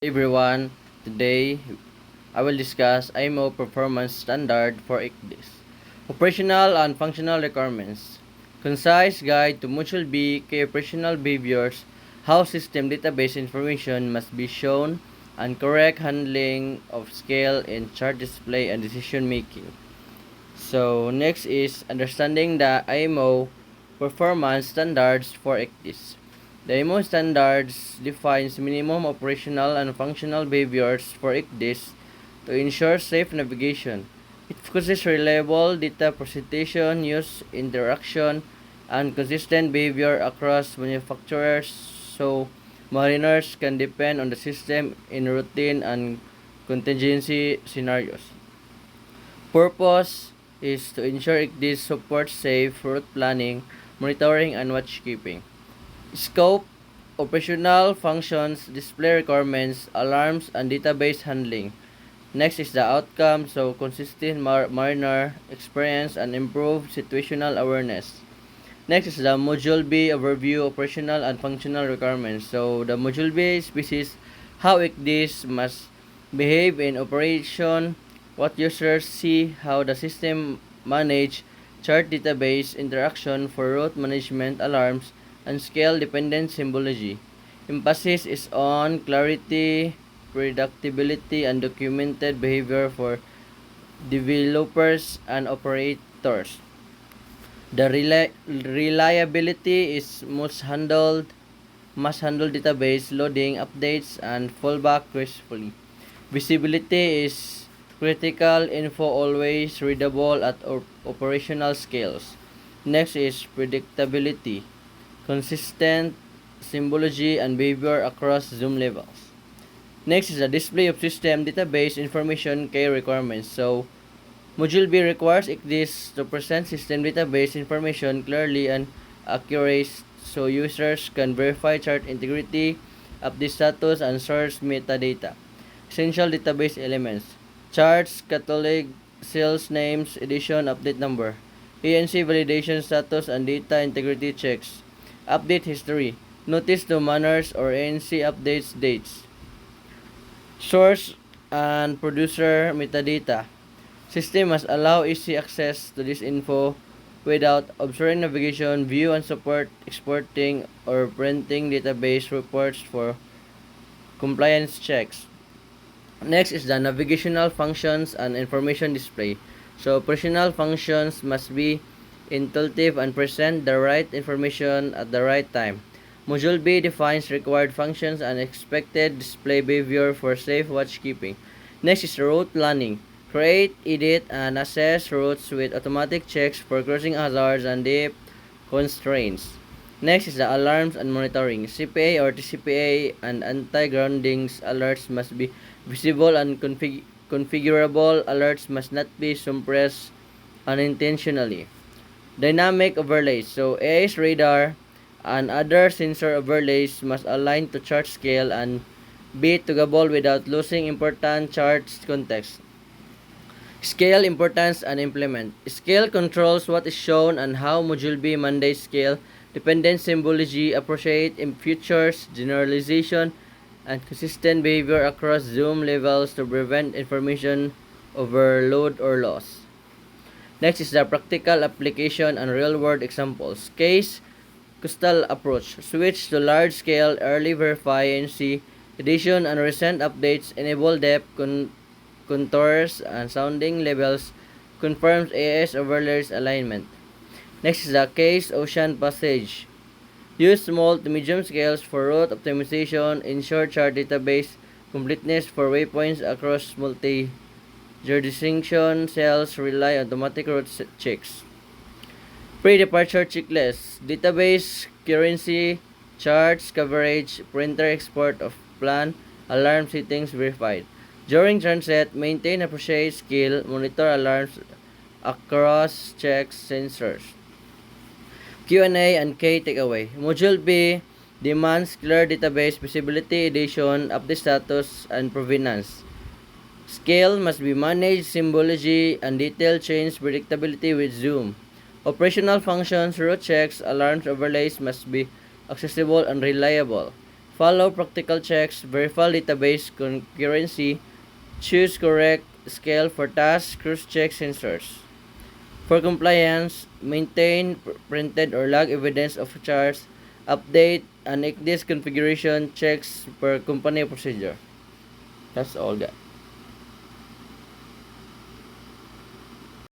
Everyone, today I will discuss IMO performance standard for ICDIS. Operational and functional requirements. Concise guide to mutual B key operational behaviors, how system database information must be shown, and correct handling of scale in chart display and decision making. So next is understanding the IMO performance standards for ICDIS. The IMO standards defines minimum operational and functional behaviors for ICDIS to ensure safe navigation. It focuses reliable data presentation, use, interaction, and consistent behavior across manufacturers so mariners can depend on the system in routine and contingency scenarios. Purpose is to ensure this supports safe route planning, monitoring, and watchkeeping. Scope, operational functions, display requirements, alarms, and database handling. Next is the outcome, so consistent mariner experience and improved situational awareness. Next is the Module B overview, operational and functional requirements. So the Module B specifies how this must behave in operation, what users see, how the system manage chart database interaction for route management alarms, and scale dependent symbology. Emphasis is on clarity, predictability, and documented behavior for developers and operators. The reliability is must handle database loading, updates, and fallback gracefully. Visibility is critical, info always readable at operational scales. Next is predictability, consistent symbology and behavior across zoom levels. Next is the display of system database information key requirements. So Module B requires ICDIS to present system database information clearly and accurately so users can verify chart integrity, update status, and source metadata. Essential database elements: charts, catalog, sales names, edition, update number, ANC validation status, and data integrity checks. Update history, notice to manners or ANC updates dates. Source and producer metadata. System must allow easy access to this info without obscuring navigation, view and support exporting or printing database reports for compliance checks. Next is the navigational functions and information display. So operational functions must be intuitive and present the right information at the right time. Module B defines required functions and expected display behavior for safe watchkeeping. Next is route planning. Create, edit, and assess routes with automatic checks for crossing hazards and depth constraints. Next is the alarms and monitoring. CPA or TCPA and anti-groundings alerts must be visible and configurable. Alerts must not be suppressed unintentionally. Dynamic overlays. So AIS radar and other sensor overlays must align to chart scale and be tuggable without losing important chart context. Scale, importance, and implement. Scale controls what is shown and how Module B mandates scale, dependent symbology, appropriate in features, generalization, and consistent behavior across zoom levels to prevent information overload or loss. Next is the practical application and real-world examples. Case coastal approach. Switch to large-scale early verify and see edition and recent updates enable depth contours and sounding levels confirms AIS overlays alignment. Next is the case ocean passage. Use small to medium scales for route optimization, ensure chart database completeness for waypoints across multi-jurisdiction cells, rely on automatic route checks. Pre-departure checklist, database currency, charts coverage, printer export of plan, alarm settings verified. During transit, maintain appropriate skill, monitor alarms across checks sensors. Q&A and K takeaway. Module B demands clear database visibility, edition, update status, and provenance. Scale must be managed, symbology, and detailed change predictability with zoom. Operational functions, route checks, alarms overlays must be accessible and reliable. Follow practical checks, verify database concurrency, choose correct scale for tasks, cross-check sensors. For compliance, maintain printed or log evidence of charts, update and exist configuration checks per company procedure. That's all, guys.